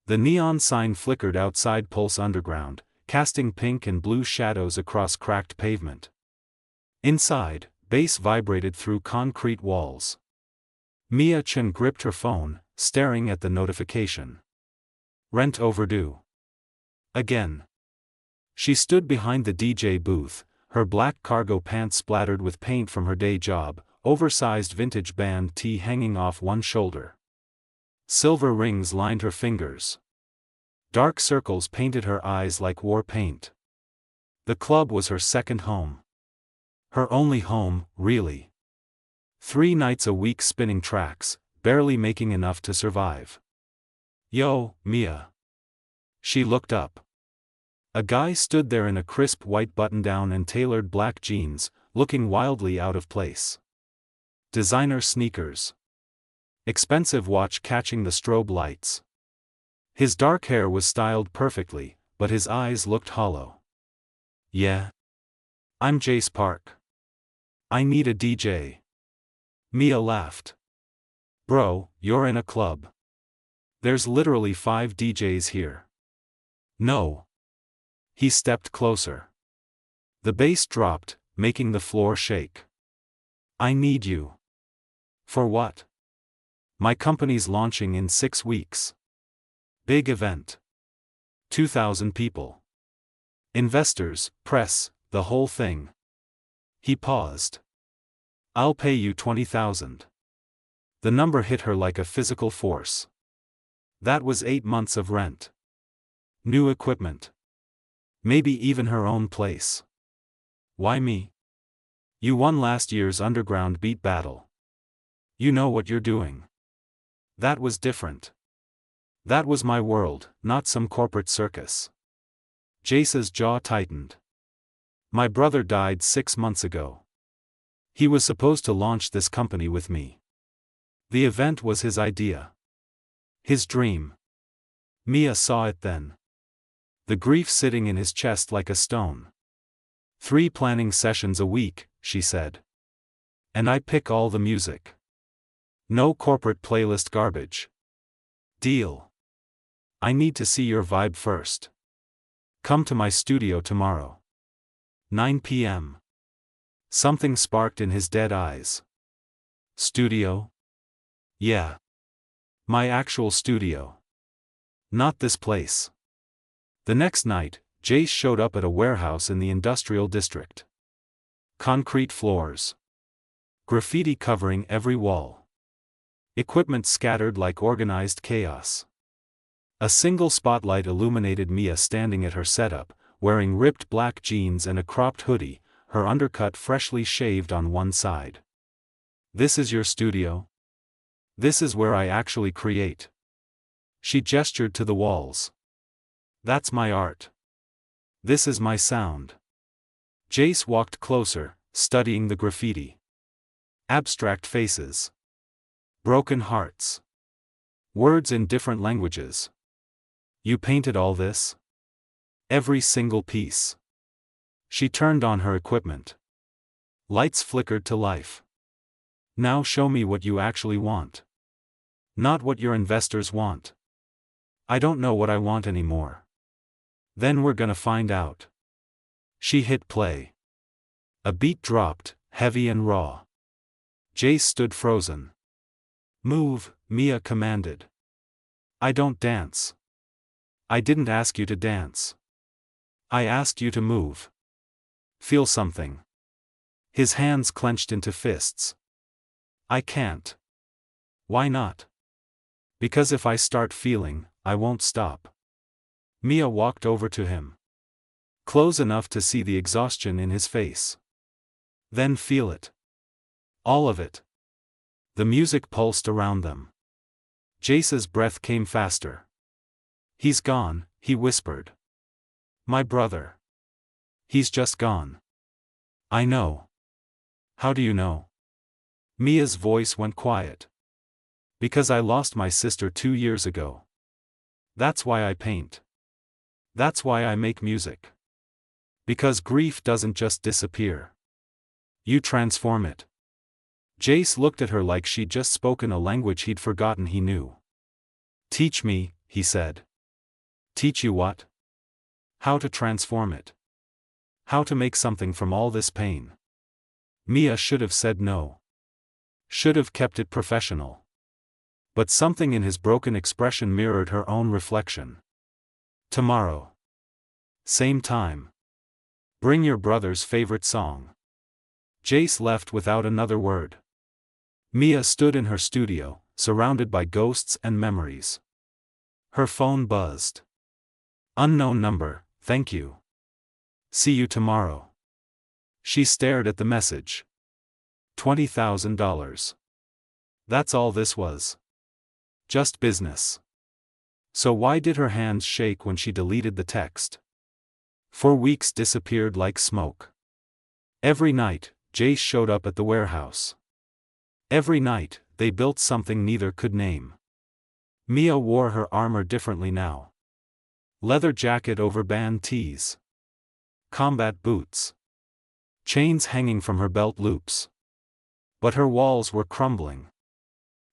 The neon sign flickered outside Pulse Underground, casting pink and blue shadows across cracked pavement. Inside, bass vibrated through concrete walls. Mia Chen gripped her phone, staring at the notification. Rent overdue. Again. She stood behind the DJ booth, her black cargo pants splattered with paint from her day job, oversized vintage band tee hanging off one shoulder. Silver rings lined her fingers. Dark circles painted her eyes like war paint. The club was her second home. Her only home, really. 3 nights a week spinning tracks, barely making enough to survive. Yo, Mia. She looked up. A guy stood there in a crisp white button-down and tailored black jeans, looking wildly out of place. Designer sneakers. Expensive watch catching the strobe lights. His dark hair was styled perfectly, but his eyes looked hollow. Yeah. I'm Jace Park. I need a DJ. Mia laughed. Bro, you're in a club. There's literally 5 DJs here. No. He stepped closer. The bass dropped, making the floor shake. I need you. For what? My company's launching in 6 weeks. Big event. 2,000 people. Investors, press, the whole thing. He paused. I'll pay you 20,000. The number hit her like a physical force. That was 8 months of rent. New equipment. Maybe even her own place. Why me? You won last year's underground beat battle. You know what you're doing. That was different. That was my world, not some corporate circus. Jace's jaw tightened. My brother died 6 months ago. He was supposed to launch this company with me. The event was his idea. His dream. Mia saw it then. The grief sitting in his chest like a stone. 3 planning sessions a week, she said. And I pick all the music. No corporate playlist garbage. Deal. I need to see your vibe first. Come to my studio tomorrow. 9 p.m. Something sparked in his dead eyes. Studio? Yeah. My actual studio. Not this place. The next night, Jace showed up at a warehouse in the industrial district. Concrete floors. Graffiti covering every wall. Equipment scattered like organized chaos. A single spotlight illuminated Mia standing at her setup, wearing ripped black jeans and a cropped hoodie, her undercut freshly shaved on one side. This is your studio? This is where I actually create. She gestured to the walls. That's my art. This is my sound. Jace walked closer, studying the graffiti. Abstract faces. Broken hearts. Words in different languages. You painted all this? Every single piece. She turned on her equipment. Lights flickered to life. Now show me what you actually want. Not what your investors want. I don't know what I want anymore. Then we're gonna find out. She hit play. A beat dropped, heavy and raw. Jace stood frozen. Move, Mia commanded. I don't dance. I didn't ask you to dance. I asked you to move. Feel something. His hands clenched into fists. I can't. Why not? Because if I start feeling, I won't stop. Mia walked over to him. Close enough to see the exhaustion in his face. Then feel it. All of it. The music pulsed around them. Jace's breath came faster. He's gone, he whispered. My brother. He's just gone. I know. How do you know? Mia's voice went quiet. Because I lost my sister 2 years ago. That's why I paint. That's why I make music. Because grief doesn't just disappear. You transform it. Jace looked at her like she'd just spoken a language he'd forgotten he knew. Teach me, he said. Teach you what? How to transform it. How to make something from all this pain. Mia should have said no. Should have kept it professional. But something in his broken expression mirrored her own reflection. Tomorrow. Same time. Bring your brother's favorite song. Jace left without another word. Mia stood in her studio, surrounded by ghosts and memories. Her phone buzzed. Unknown number, thank you. See you tomorrow. She stared at the message. $20,000. That's all this was. Just business. So why did her hands shake when she deleted the text? 4 weeks disappeared like smoke. Every night, Jace showed up at the warehouse. Every night, they built something neither could name. Mia wore her armor differently now. Leather jacket over band tees. Combat boots. Chains hanging from her belt loops. But her walls were crumbling.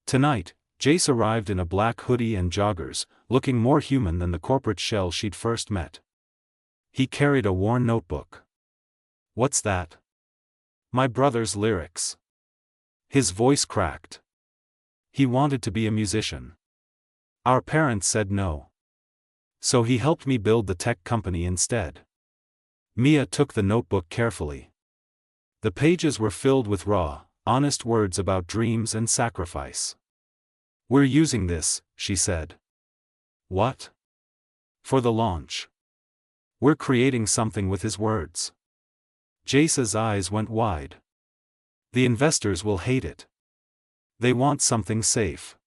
Tonight, Jace arrived in a black hoodie and joggers, looking more human than the corporate shell she'd first met. He carried a worn notebook. What's that? My brother's lyrics. His voice cracked. He wanted to be a musician. Our parents said no. So he helped me build the tech company instead. Mia took the notebook carefully. The pages were filled with raw, honest words about dreams and sacrifice. We're using this, she said. What? For the launch. We're creating something with his words. Jace's eyes went wide. The investors will hate it. They want something safe.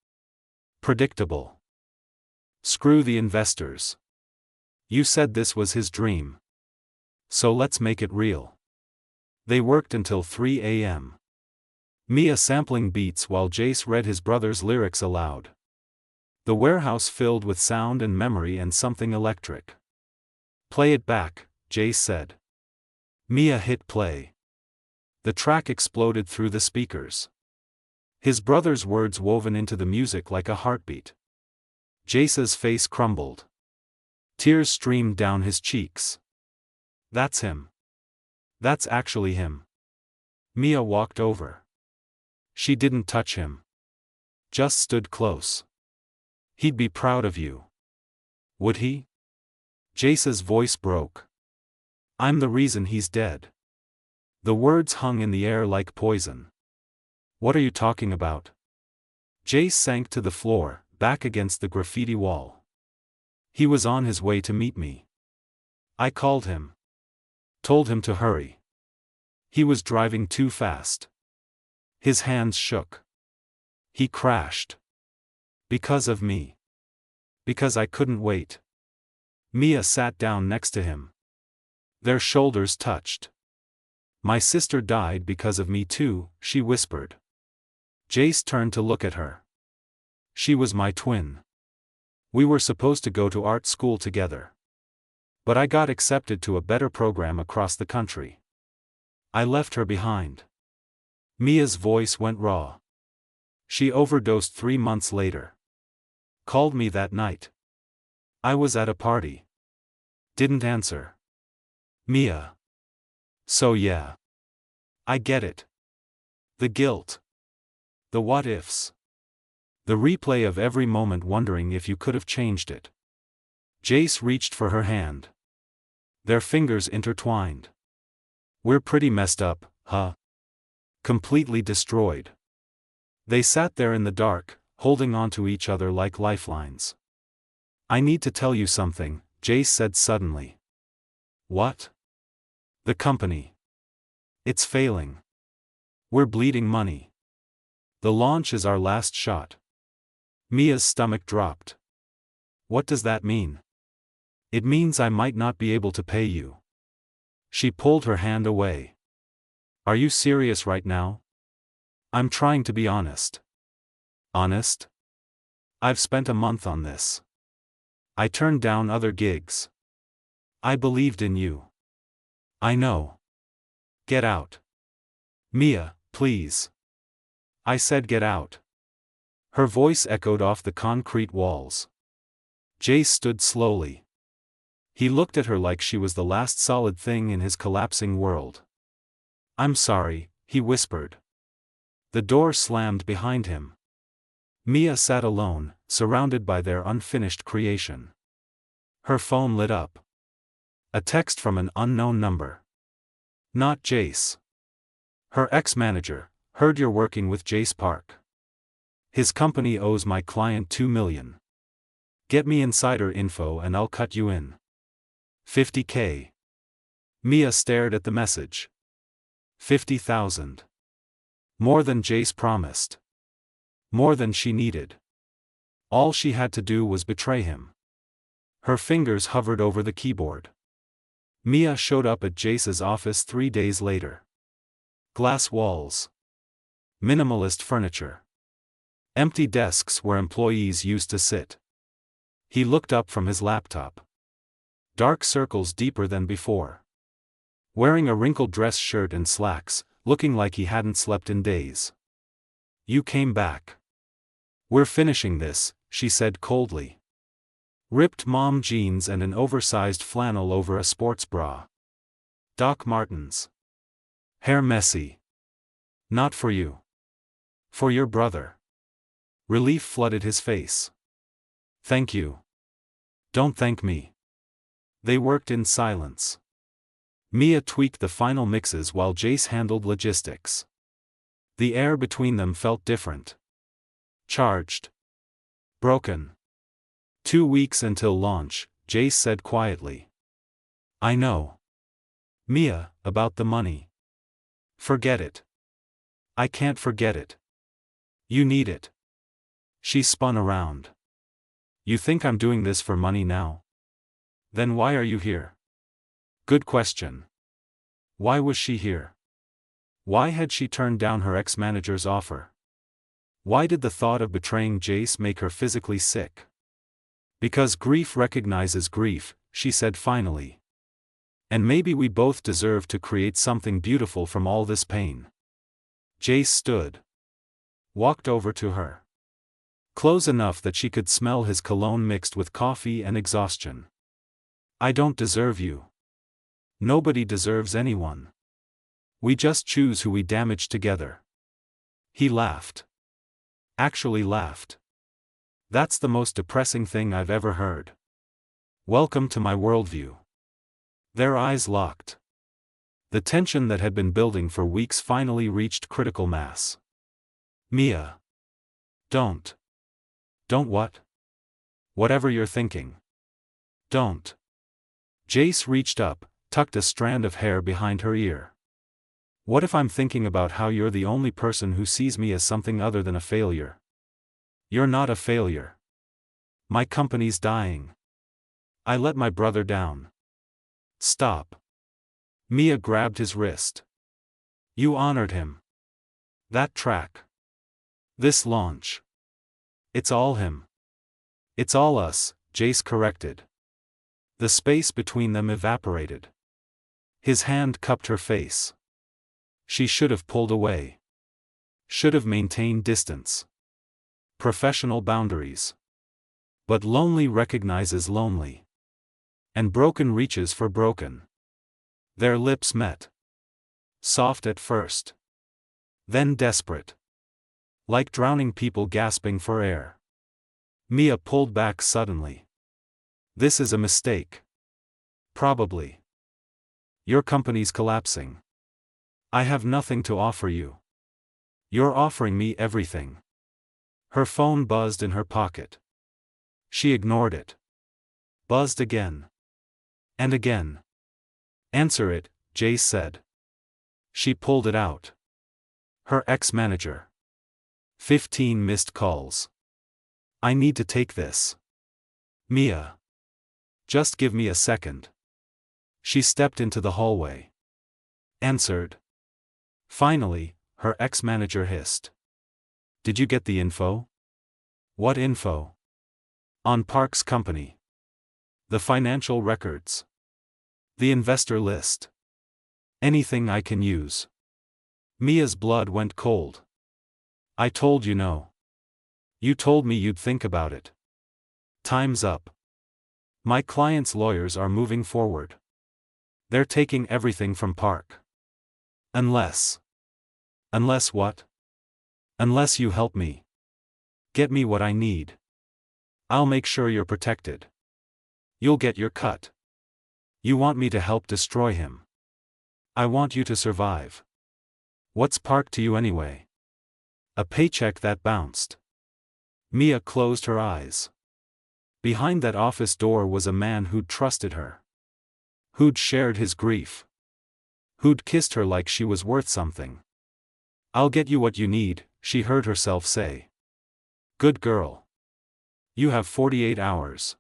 Predictable. Screw the investors. You said this was his dream. So let's make it real. They worked until 3 a.m. Mia sampling beats while Jace read his brother's lyrics aloud. The warehouse filled with sound and memory and something electric. Play it back, Jace said. Mia hit play. The track exploded through the speakers. His brother's words woven into the music like a heartbeat. Jace's face crumbled. Tears streamed down his cheeks. That's him. That's actually him. Mia walked over. She didn't touch him. Just stood close. He'd be proud of you. Would he? Jace's voice broke. I'm the reason he's dead. The words hung in the air like poison. What are you talking about? Jace sank to the floor, back against the graffiti wall. He was on his way to meet me. I called him. Told him to hurry. He was driving too fast. His hands shook. He crashed. Because of me. Because I couldn't wait. Mia sat down next to him. Their shoulders touched. My sister died because of me too, she whispered. Jace turned to look at her. She was my twin. We were supposed to go to art school together. But I got accepted to a better program across the country. I left her behind. Mia's voice went raw. She overdosed 3 months later. Called me that night. I was at a party. Didn't answer. Mia. So yeah. I get it. The guilt. The what-ifs. The replay of every moment wondering if you could have changed it. Jace reached for her hand. Their fingers intertwined. We're pretty messed up, huh? Completely destroyed. They sat there in the dark, holding onto each other like lifelines. I need to tell you something, Jace said suddenly. What? The company. It's failing. We're bleeding money. The launch is our last shot. Mia's stomach dropped. What does that mean? It means I might not be able to pay you. She pulled her hand away. Are you serious right now? I'm trying to be honest. Honest? I've spent a month on this. I turned down other gigs. I believed in you. I know. Get out. Mia, please. I said get out. Her voice echoed off the concrete walls. Jace stood slowly. He looked at her like she was the last solid thing in his collapsing world. "I'm sorry," he whispered. The door slammed behind him. Mia sat alone, surrounded by their unfinished creation. Her phone lit up. A text from an unknown number. Not Jace. Her ex-manager: "Heard you're working with Jace Park. His company owes my client $2 million. Get me insider info and I'll cut you in. $50K. Mia stared at the message. 50,000. More than Jace promised. More than she needed. All she had to do was betray him. Her fingers hovered over the keyboard. Mia showed up at Jace's office 3 days later. Glass walls. Minimalist furniture. Empty desks where employees used to sit. He looked up from his laptop. Dark circles deeper than before. Wearing a wrinkled dress shirt and slacks, looking like he hadn't slept in days. "You came back. We're finishing this," she said coldly. Ripped mom jeans and an oversized flannel over a sports bra. Doc Martens. Hair messy. "Not for you. For your brother." Relief flooded his face. "Thank you." "Don't thank me." They worked in silence. Mia tweaked the final mixes while Jace handled logistics. The air between them felt different. Charged. Broken. 2 weeks until launch, Jace said quietly. "I know. Mia, about the money. Forget it." "I can't forget it. You need it." She spun around. "You think I'm doing this for money now? Then why are you here?" Good question. Why was she here? Why had she turned down her ex-manager's offer? Why did the thought of betraying Jace make her physically sick? "Because grief recognizes grief," she said finally. "And maybe we both deserve to create something beautiful from all this pain." Jace stood. Walked over to her. Close enough that she could smell his cologne mixed with coffee and exhaustion. "I don't deserve you. Nobody deserves anyone. We just choose who we damage together." He laughed. Actually laughed. "That's the most depressing thing I've ever heard. Welcome to my worldview." Their eyes locked. The tension that had been building for weeks finally reached critical mass. "Mia. Don't. Don't what? Whatever you're thinking. Don't." Jace reached up, tucked a strand of hair behind her ear. "What if I'm thinking about how you're the only person who sees me as something other than a failure? You're not a failure. My company's dying. I let my brother down. Stop." Mia grabbed his wrist. "You honored him. That track. This launch. It's all him. It's all us," Jace corrected. The space between them evaporated. His hand cupped her face. She should have pulled away. Should have maintained distance. Professional boundaries. But lonely recognizes lonely. And broken reaches for broken. Their lips met. Soft at first. Then desperate. Like drowning people gasping for air. Mia pulled back suddenly. "This is a mistake. Probably. Your company's collapsing. I have nothing to offer you. You're offering me everything." Her phone buzzed in her pocket. She ignored it. Buzzed again. And again. "Answer it," Jace said. She pulled it out. Her ex-manager. 15 missed calls. "I need to take this. Mia. Just give me a second." She stepped into the hallway. Answered. Finally, her ex-manager hissed. "Did you get the info?" "What info?" "On Park's company. The financial records. The investor list. Anything I can use." Mia's blood went cold. "I told you no. You told me you'd think about it. Time's up. My client's lawyers are moving forward. They're taking everything from Park. Unless what? Unless you help me. Get me what I need. I'll make sure you're protected. You'll get your cut. You want me to help destroy him. I want you to survive. What's Park to you anyway? A paycheck that bounced. Mia closed her eyes. Behind that office door was a man who'd trusted her. Who'd shared his grief. Who'd kissed her like she was worth something. I'll get you what you need, she heard herself say. Good girl. You have 48 hours.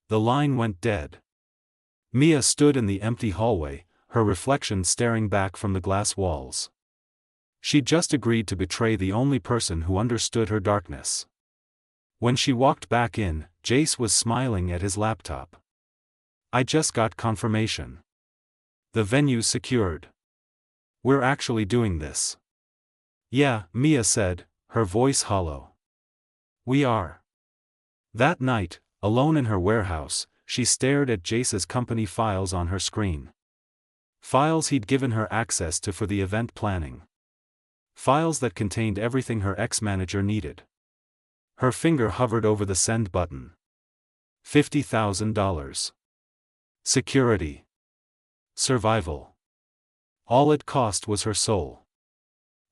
The line went dead. Mia stood in the empty hallway, her reflection staring back from the glass walls. She'd just agreed to betray the only person who understood her darkness. When she walked back in, Jace was smiling at his laptop. I just got confirmation. The venue's secured. We're actually doing this. Yeah, Mia said, her voice hollow. We are. That night, alone in her warehouse, she stared at Jace's company files on her screen. Files he'd given her access to for the event planning. Files that contained everything her ex-manager needed. Her finger hovered over the send button. $50,000. Security. Survival. All it cost was her soul.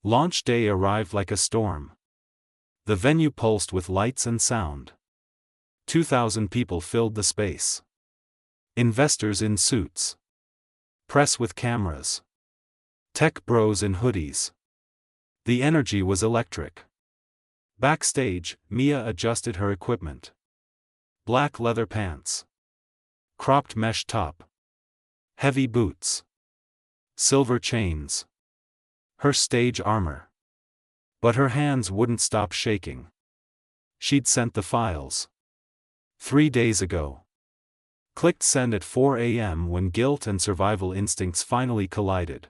Launch day arrived like a storm. The venue pulsed with lights and sound. 2,000 people filled the space. Investors in suits. Press with cameras. Tech bros in hoodies. The energy was electric. Backstage, Mia adjusted her equipment. Black leather pants. Cropped mesh top. Heavy boots. Silver chains. Her stage armor. But her hands wouldn't stop shaking. She'd sent the files. 3 days ago. Clicked send at 4 a.m. when guilt and survival instincts finally collided.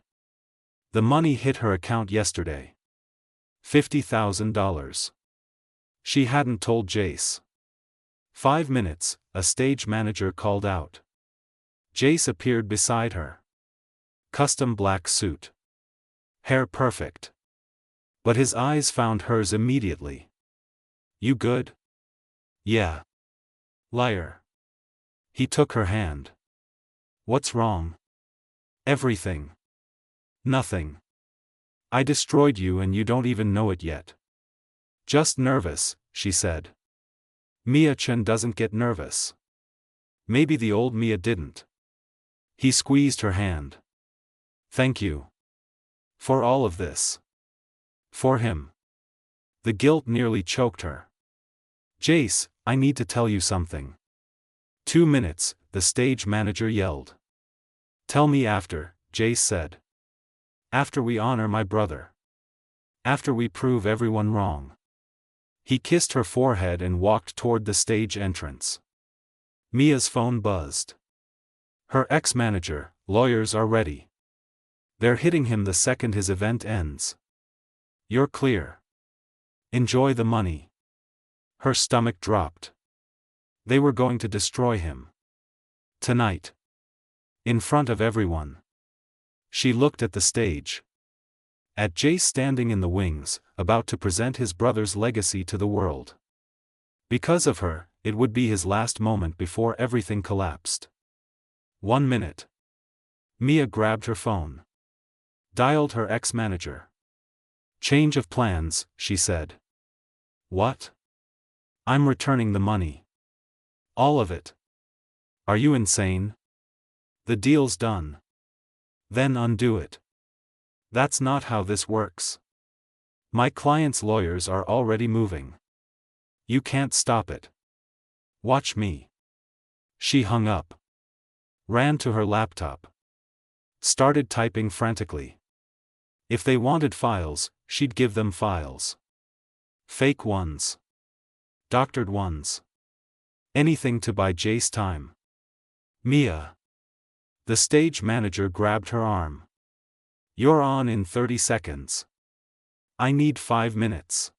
The money hit her account yesterday. $50,000. She hadn't told Jace. 5 minutes, a stage manager called out. Jace appeared beside her. Custom black suit. Hair perfect. But his eyes found hers immediately. You good? Yeah. Liar. He took her hand. What's wrong? Everything. Nothing. I destroyed you and you don't even know it yet. Just nervous, she said. Mia Chen doesn't get nervous. Maybe the old Mia didn't. He squeezed her hand. Thank you. For all of this. For him. The guilt nearly choked her. Jace, I need to tell you something. 2 minutes, the stage manager yelled. Tell me after, Jace said. After we honor my brother. After we prove everyone wrong. He kissed her forehead and walked toward the stage entrance. Mia's phone buzzed. Her ex-manager, lawyers are ready. They're hitting him the second his event ends. You're clear. Enjoy the money. Her stomach dropped. They were going to destroy him. Tonight. In front of everyone. She looked at the stage. At Jace standing in the wings, about to present his brother's legacy to the world. Because of her, it would be his last moment before everything collapsed. 1 minute. Mia grabbed her phone. Dialed her ex-manager. Change of plans, she said. What? I'm returning the money. All of it. Are you insane? The deal's done. Then undo it. That's not how this works. My client's lawyers are already moving. You can't stop it. Watch me. She hung up. Ran to her laptop. Started typing frantically. If they wanted files, she'd give them files. Fake ones. Doctored ones. Anything to buy Jace time. Mia. The stage manager grabbed her arm. You're on in 30 seconds. I need 5 minutes.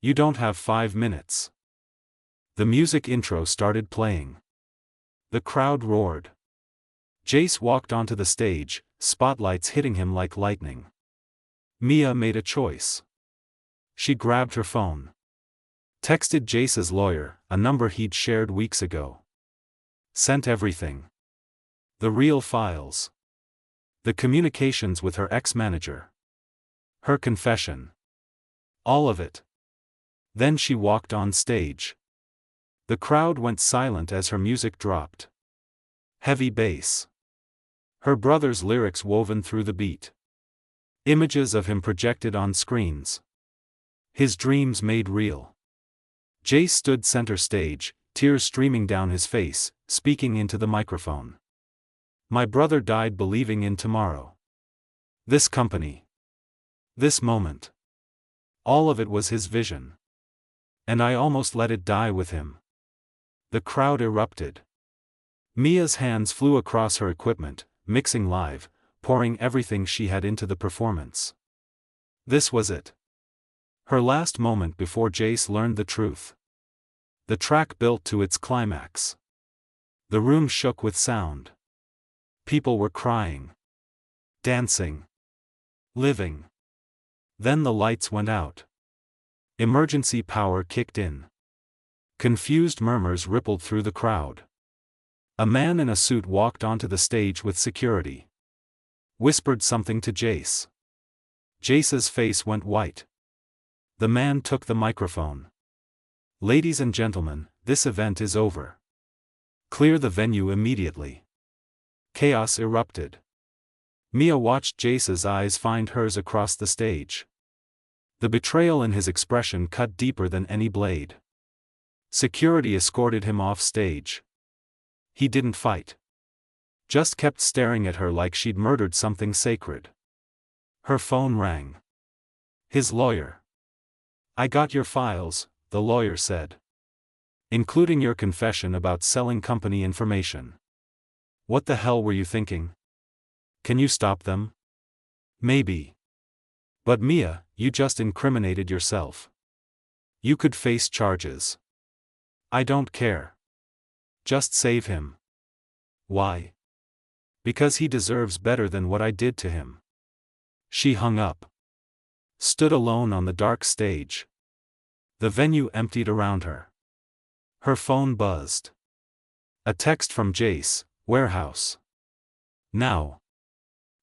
You don't have 5 minutes. The music intro started playing. The crowd roared. Jace walked onto the stage, spotlights hitting him like lightning. Mia made a choice. She grabbed her phone. Texted Jace's lawyer, a number he'd shared weeks ago. Sent everything. The real files. The communications with her ex-manager. Her confession. All of it. Then she walked on stage. The crowd went silent as her music dropped. Heavy bass. Her brother's lyrics woven through the beat. Images of him projected on screens. His dreams made real. Jace stood center stage, tears streaming down his face, speaking into the microphone. My brother died believing in tomorrow. This company. This moment. All of it was his vision. And I almost let it die with him. The crowd erupted. Mia's hands flew across her equipment, mixing live, pouring everything she had into the performance. This was it. Her last moment before Jace learned the truth. The track built to its climax. The room shook with sound. People were crying. Dancing. Living. Then the lights went out. Emergency power kicked in. Confused murmurs rippled through the crowd. A man in a suit walked onto the stage with security. Whispered something to Jace. Jace's face went white. The man took the microphone. Ladies and gentlemen, this event is over. Clear the venue immediately. Chaos erupted. Mia watched Jace's eyes find hers across the stage. The betrayal in his expression cut deeper than any blade. Security escorted him off stage. He didn't fight. Just kept staring at her like she'd murdered something sacred. Her phone rang. His lawyer. I got your files, the lawyer said. Including your confession about selling company information. What the hell were you thinking? Can you stop them? Maybe. But Mia, you just incriminated yourself. You could face charges. I don't care. Just save him. Why? Because he deserves better than what I did to him. She hung up. Stood alone on the dark stage. The venue emptied around her. Her phone buzzed. A text from Jace, warehouse. Now.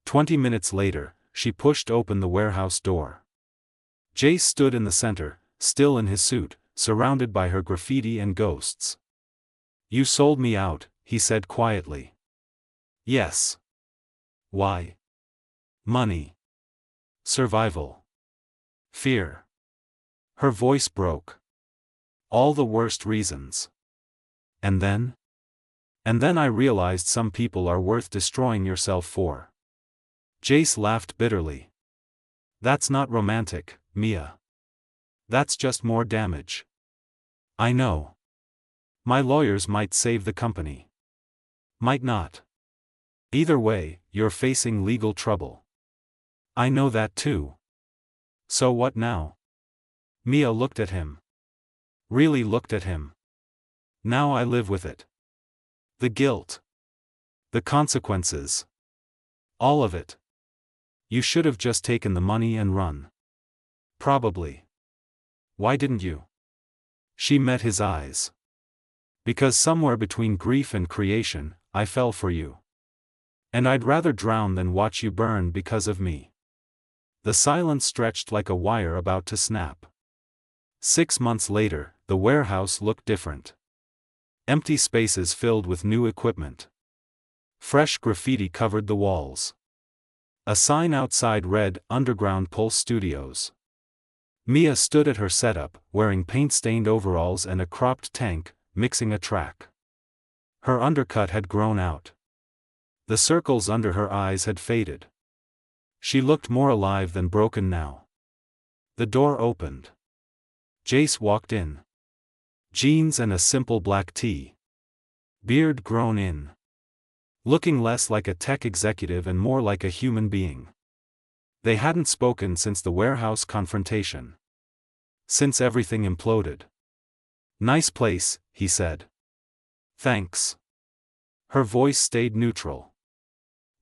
20 minutes later, she pushed open the warehouse door. Jace stood in the center, still in his suit, surrounded by her graffiti and ghosts. You sold me out, he said quietly. Yes. Why? Money. Survival. Fear. Her voice broke. All the worst reasons. And then? And then I realized some people are worth destroying yourself for. Jace laughed bitterly. That's not romantic, Mia. That's just more damage. I know. My lawyers might save the company. Might not. Either way, you're facing legal trouble. I know that too. So what now? Mia looked at him. Really looked at him. Now I live with it. The guilt. The consequences. All of it. You should have just taken the money and run. Probably. Why didn't you? She met his eyes. Because somewhere between grief and creation, I fell for you. And I'd rather drown than watch you burn because of me. The silence stretched like a wire about to snap. 6 months later, the warehouse looked different. Empty spaces filled with new equipment. Fresh graffiti covered the walls. A sign outside read, Underground Pulse Studios. Mia stood at her setup, wearing paint-stained overalls and a cropped tank, mixing a track. Her undercut had grown out. The circles under her eyes had faded. She looked more alive than broken now. The door opened. Jace walked in. Jeans and a simple black tee. Beard grown in. Looking less like a tech executive and more like a human being. They hadn't spoken since the warehouse confrontation. Since everything imploded. Nice place, he said. Thanks. Her voice stayed neutral.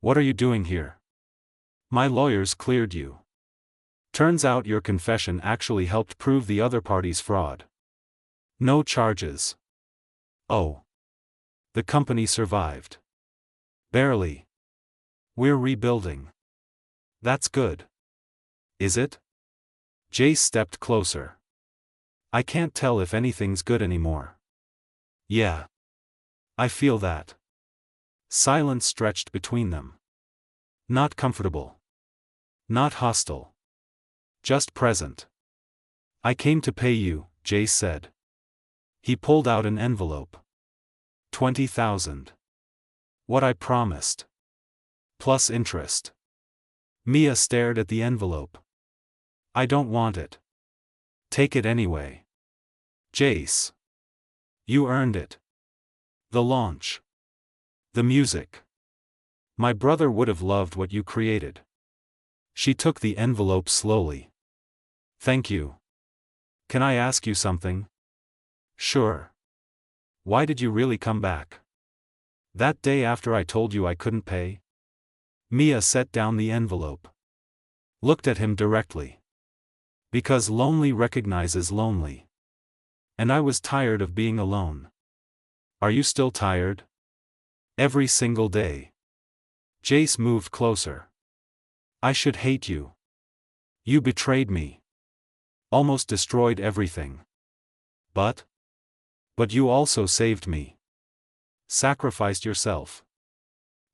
What are you doing here? My lawyers cleared you. Turns out your confession actually helped prove the other party's fraud. No charges. Oh. The company survived. Barely. We're rebuilding. That's good. Is it? Jace stepped closer. I can't tell if anything's good anymore. Yeah. I feel that. Silence stretched between them. Not comfortable. Not hostile. Just present. I came to pay you, Jace said. He pulled out an envelope. 20,000. What I promised. Plus interest. Mia stared at the envelope. I don't want it. Take it anyway. Jace. You earned it. The launch. The music. My brother would have loved what you created. She took the envelope slowly. Thank you. Can I ask you something? Sure. Why did you really come back? That day after I told you I couldn't pay? Mia set down the envelope. Looked at him directly. Because lonely recognizes lonely. And I was tired of being alone. Are you still tired? Every single day. Jace moved closer. I should hate you. You betrayed me. Almost destroyed everything. But you also saved me. Sacrificed yourself.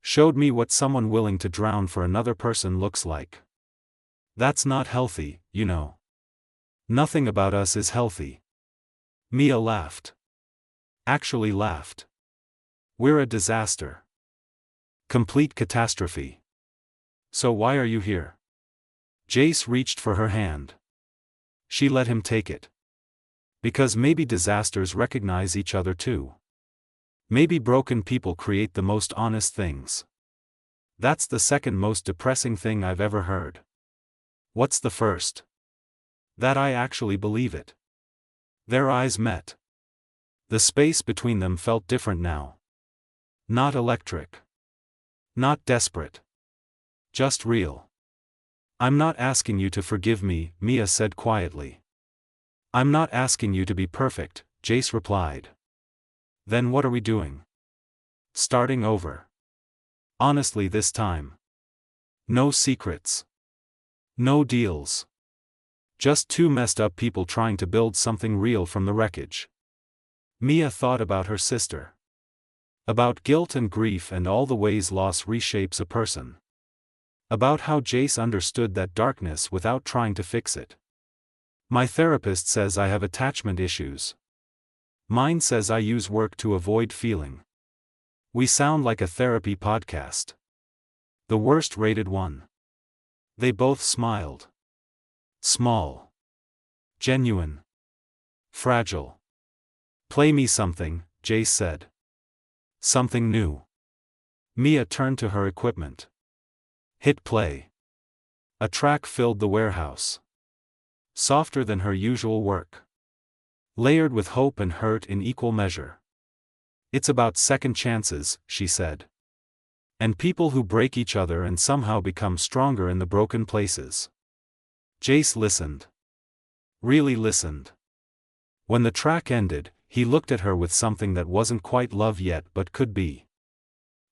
Showed me what someone willing to drown for another person looks like. That's not healthy, you know. Nothing about us is healthy. Mia laughed. Actually laughed. We're a disaster. Complete catastrophe. So why are you here? Jace reached for her hand. She let him take it. Because maybe disasters recognize each other too. Maybe broken people create the most honest things. That's the second most depressing thing I've ever heard. What's the first? That I actually believe it. Their eyes met. The space between them felt different now. Not electric. Not desperate. Just real. I'm not asking you to forgive me, Mia said quietly. I'm not asking you to be perfect, Jace replied. Then what are we doing? Starting over. Honestly this time. No secrets. No deals. Just two messed up people trying to build something real from the wreckage. Mia thought about her sister. About guilt and grief and all the ways loss reshapes a person. About how Jace understood that darkness without trying to fix it. My therapist says I have attachment issues. Mine says I use work to avoid feeling. We sound like a therapy podcast. The worst rated one. They both smiled. Small. Genuine. Fragile. Play me something, Jace said. Something new. Mia turned to her equipment. Hit play. A track filled the warehouse. Softer than her usual work. Layered with hope and hurt in equal measure. It's about second chances, she said. And people who break each other and somehow become stronger in the broken places. Jace listened. Really listened. When the track ended, he looked at her with something that wasn't quite love yet but could be.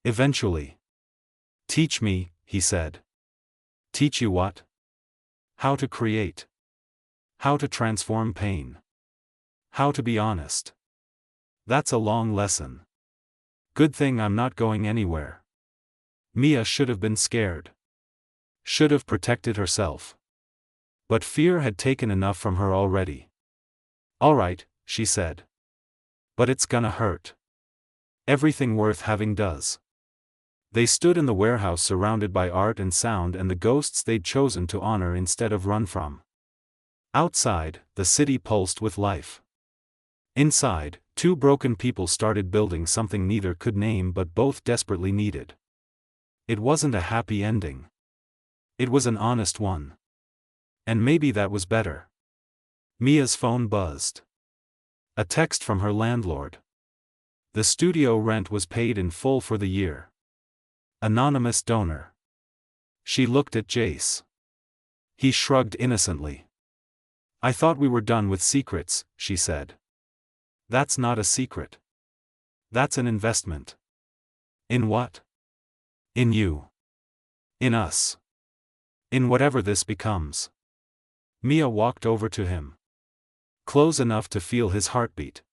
Eventually. Teach me, he said. Teach you what? How to create. How to transform pain. How to be honest. That's a long lesson. Good thing I'm not going anywhere. Mia should have been scared. Should have protected herself. But fear had taken enough from her already. All right, she said. But it's gonna hurt. Everything worth having does. They stood in the warehouse surrounded by art and sound and the ghosts they'd chosen to honor instead of run from. Outside, the city pulsed with life. Inside, two broken people started building something neither could name but both desperately needed. It wasn't a happy ending. It was an honest one. And maybe that was better. Mia's phone buzzed. A text from her landlord. The studio rent was paid in full for the year. Anonymous donor. She looked at Jace. He shrugged innocently. I thought we were done with secrets, she said. That's not a secret. That's an investment. In what? In you. In us. In whatever this becomes. Mia walked over to him. Close enough to feel his heartbeat.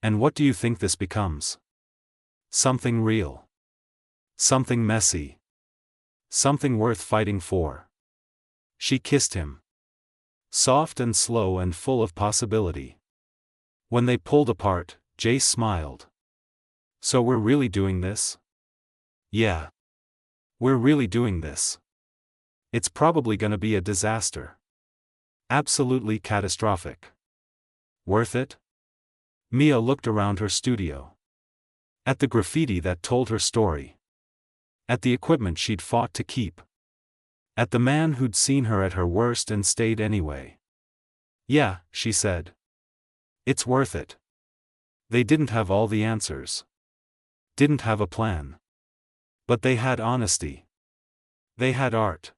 And what do you think this becomes? Something real. Something messy. Something worth fighting for. She kissed him. Soft and slow and full of possibility. When they pulled apart, Jace smiled. So we're really doing this? Yeah. We're really doing this. It's probably gonna be a disaster. Absolutely catastrophic. Worth it? Mia looked around her studio. At the graffiti that told her story. At the equipment she'd fought to keep. At the man who'd seen her at her worst and stayed anyway. Yeah, she said. It's worth it. They didn't have all the answers. Didn't have a plan. But they had honesty. They had art.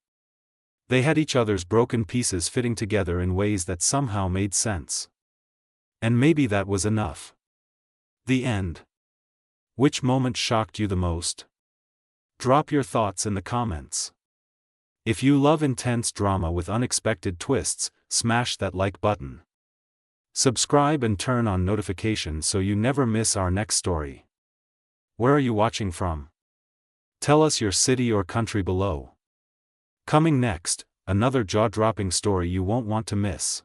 They had each other's broken pieces fitting together in ways that somehow made sense. And maybe that was enough. The end. Which moment shocked you the most? Drop your thoughts in the comments. If you love intense drama with unexpected twists, smash that like button. Subscribe and turn on notifications so you never miss our next story. Where are you watching from? Tell us your city or country below. Coming next, another jaw-dropping story you won't want to miss.